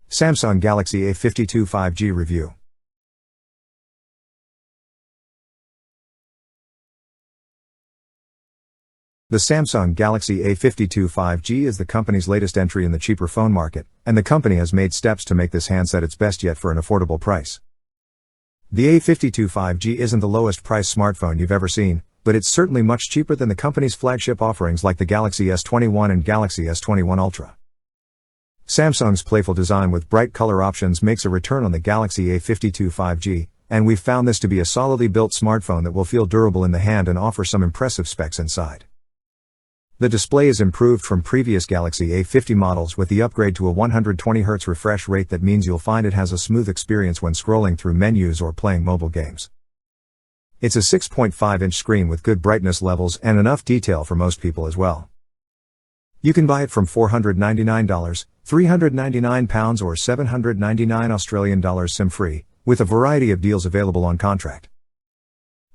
Samsung Galaxy A52 5G Review. The Samsung Galaxy A52 5G is the company's latest entry in the cheaper phone market, and the company has made steps to make this handset its best yet for an affordable price. The A52 5G isn't the lowest priced smartphone you've ever seen, but it's certainly much cheaper than the company's flagship offerings like the Galaxy S21 and Galaxy S21 Ultra. Samsung's playful design with bright color options makes a return on the Galaxy A52 5G, and we've found this to be a solidly built smartphone that will feel durable in the hand and offer some impressive specs inside. The display is improved from previous Galaxy A50 models with the upgrade to a 120Hz refresh rate that means you'll find it has a smooth experience when scrolling through menus or playing mobile games. It's a 6.5-inch screen with good brightness levels and enough detail for most people as well. You can buy it from $499, £399 or $799 SIM-free, with a variety of deals available on contract.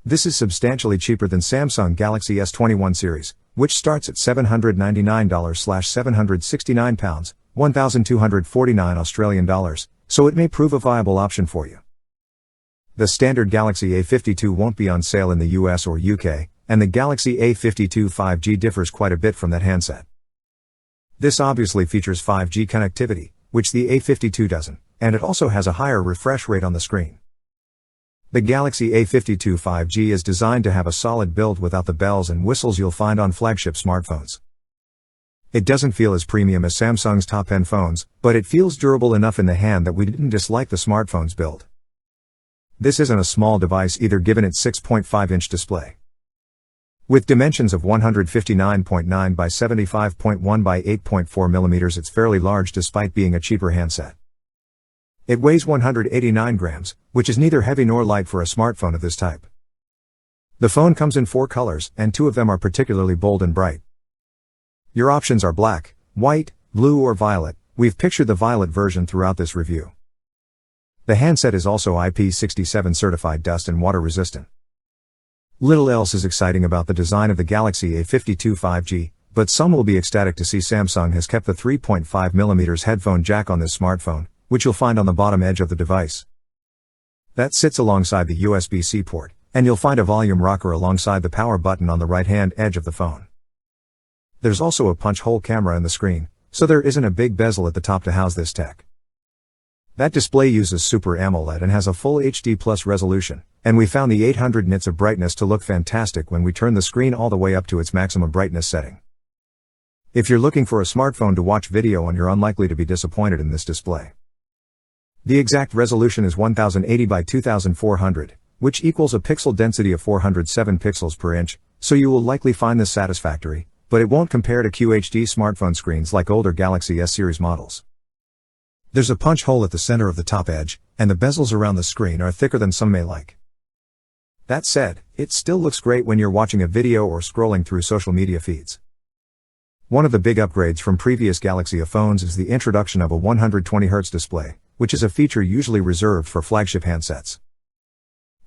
This is substantially cheaper than Samsung Galaxy S21 series, which starts at $799/£769, $1,249, so it may prove a viable option for you. The standard Galaxy A52 won't be on sale in the US or UK, and the Galaxy A52 5G differs quite a bit from that handset. This obviously features 5G connectivity, which the A52 doesn't, and it also has a higher refresh rate on the screen. The Galaxy A52 5G is designed to have a solid build without the bells and whistles you'll find on flagship smartphones. It doesn't feel as premium as Samsung's top-end phones, but it feels durable enough in the hand that we didn't dislike the smartphone's build. This isn't a small device either given its 6.5-inch display. With dimensions of 159.9 by 75.1 by 8.4 mm, it's fairly large despite being a cheaper handset. It weighs 189 grams, which is neither heavy nor light for a smartphone of this type. The phone comes in 4 colors, and 2 of them are particularly bold and bright. Your options are black, white, blue or violet. We've pictured the violet version throughout this review. The handset is also IP67 certified dust and water resistant. Little else is exciting about the design of the Galaxy A52 5G, but some will be ecstatic to see Samsung has kept the 3.5mm headphone jack on this smartphone, which you'll find on the bottom edge of the device. That sits alongside the USB-C port, and you'll find a volume rocker alongside the power button on the right-hand edge of the phone. There's also a punch-hole camera in the screen, so there isn't a big bezel at the top to house this tech. That display uses Super AMOLED and has a full HD Plus resolution, and we found the 800 nits of brightness to look fantastic when we turn the screen all the way up to its maximum brightness setting. If you're looking for a smartphone to watch video on, you're unlikely to be disappointed in this display. The exact resolution is 1080 by 2400, which equals a pixel density of 407 pixels per inch, so you will likely find this satisfactory, but it won't compare to QHD smartphone screens like older Galaxy S series models. There's a punch hole at the center of the top edge, and the bezels around the screen are thicker than some may like. That said, it still looks great when you're watching a video or scrolling through social media feeds. One of the big upgrades from previous Galaxy phones is the introduction of a 120Hz display, which is a feature usually reserved for flagship handsets.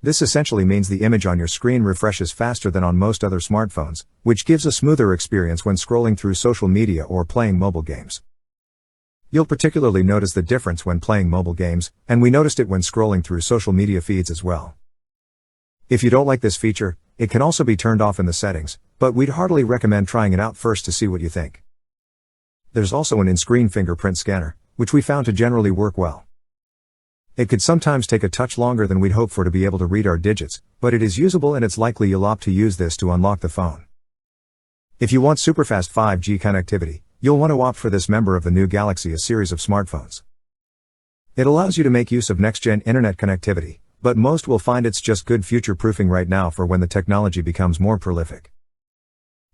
This essentially means the image on your screen refreshes faster than on most other smartphones, which gives a smoother experience when scrolling through social media or playing mobile games. You'll particularly notice the difference when playing mobile games, and we noticed it when scrolling through social media feeds as well. If you don't like this feature, it can also be turned off in the settings, but we'd heartily recommend trying it out first to see what you think. There's also an in-screen fingerprint scanner, which we found to generally work well. It could sometimes take a touch longer than we'd hope for to be able to read our digits, but it is usable and it's likely you'll opt to use this to unlock the phone. If you want superfast 5G connectivity, you'll want to opt for this member of the new Galaxy A series of smartphones. It allows you to make use of next-gen internet connectivity, but most will find it's just good future-proofing right now for when the technology becomes more prolific.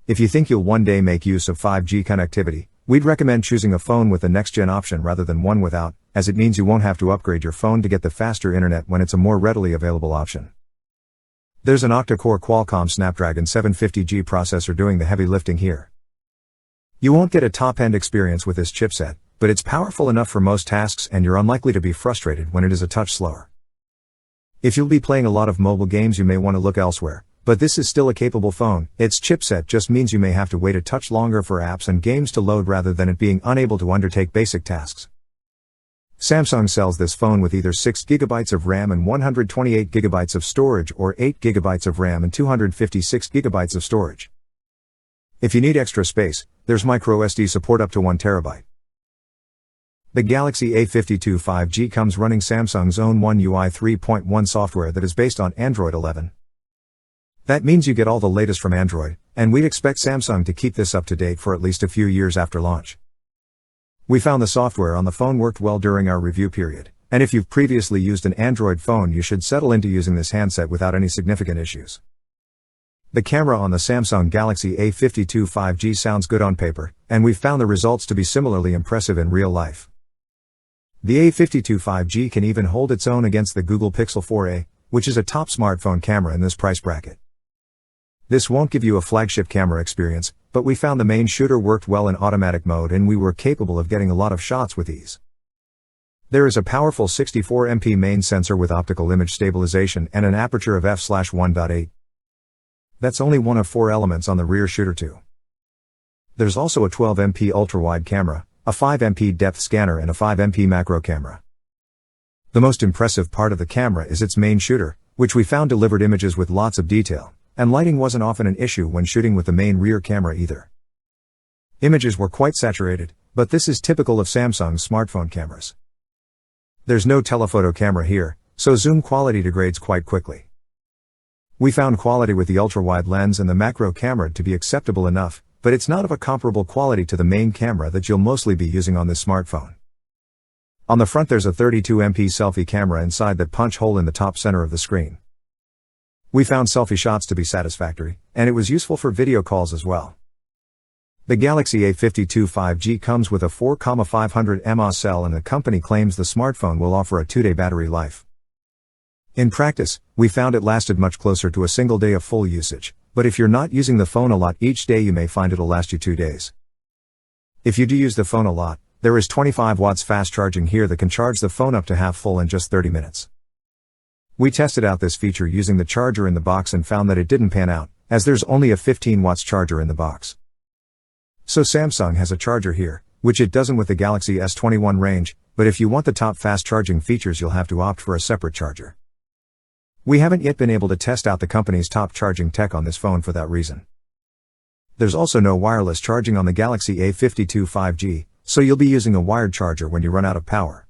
If you think you'll one day make use of 5G connectivity, we'd recommend choosing a phone with the next-gen option rather than one without, as it means you won't have to upgrade your phone to get the faster internet when it's a more readily available option. There's an octa-core Qualcomm Snapdragon 750G processor doing the heavy lifting here. You won't get a top-end experience with this chipset, but it's powerful enough for most tasks and you're unlikely to be frustrated when it is a touch slower. If you'll be playing a lot of mobile games, you may want to look elsewhere, but this is still a capable phone. Its chipset just means you may have to wait a touch longer for apps and games to load rather than it being unable to undertake basic tasks. Samsung sells this phone with either 6GB of RAM and 128GB of storage or 8GB of RAM and 256GB of storage. If you need extra space, there's microSD support up to 1TB. The Galaxy A52 5G comes running Samsung's own One UI 3.1 software that is based on Android 11. That means you get all the latest from Android, and we'd expect Samsung to keep this up to date for at least a few years after launch. We found the software on the phone worked well during our review period, and if you've previously used an Android phone, you should settle into using this handset without any significant issues. The camera on the Samsung Galaxy A52 5G sounds good on paper, and we've found the results to be similarly impressive in real life. The A52 5G can even hold its own against the Google Pixel 4a, which is a top smartphone camera in this price bracket. This won't give you a flagship camera experience, but we found the main shooter worked well in automatic mode and we were capable of getting a lot of shots with ease. There is a powerful 64MP main sensor with optical image stabilization and an aperture of f/1.8. That's only one of 4 elements on the rear shooter too. There's also a 12MP ultra-wide camera, a 5MP depth scanner and a 5MP macro camera. The most impressive part of the camera is its main shooter, which we found delivered images with lots of detail, and lighting wasn't often an issue when shooting with the main rear camera either. Images were quite saturated, but this is typical of Samsung's smartphone cameras. There's no telephoto camera here, so zoom quality degrades quite quickly. We found quality with the ultra-wide lens and the macro camera to be acceptable enough, but it's not of a comparable quality to the main camera that you'll mostly be using on this smartphone. On the front there's a 32MP selfie camera inside that punch hole in the top center of the screen. We found selfie shots to be satisfactory, and it was useful for video calls as well. The Galaxy A52 5G comes with a 4,500 mAh cell and the company claims the smartphone will offer a 2-day battery life. In practice, we found it lasted much closer to a single day of full usage, but if you're not using the phone a lot each day you may find it'll last you 2 days. If you do use the phone a lot, there is 25 watts fast charging here that can charge the phone up to half full in just 30 minutes. We tested out this feature using the charger in the box and found that it didn't pan out, as there's only a 15 watts charger in the box. So Samsung has a charger here, which it doesn't with the Galaxy S21 range, but if you want the top fast charging features you'll have to opt for a separate charger. We haven't yet been able to test out the company's top charging tech on this phone for that reason. There's also no wireless charging on the Galaxy A52 5G, so you'll be using a wired charger when you run out of power.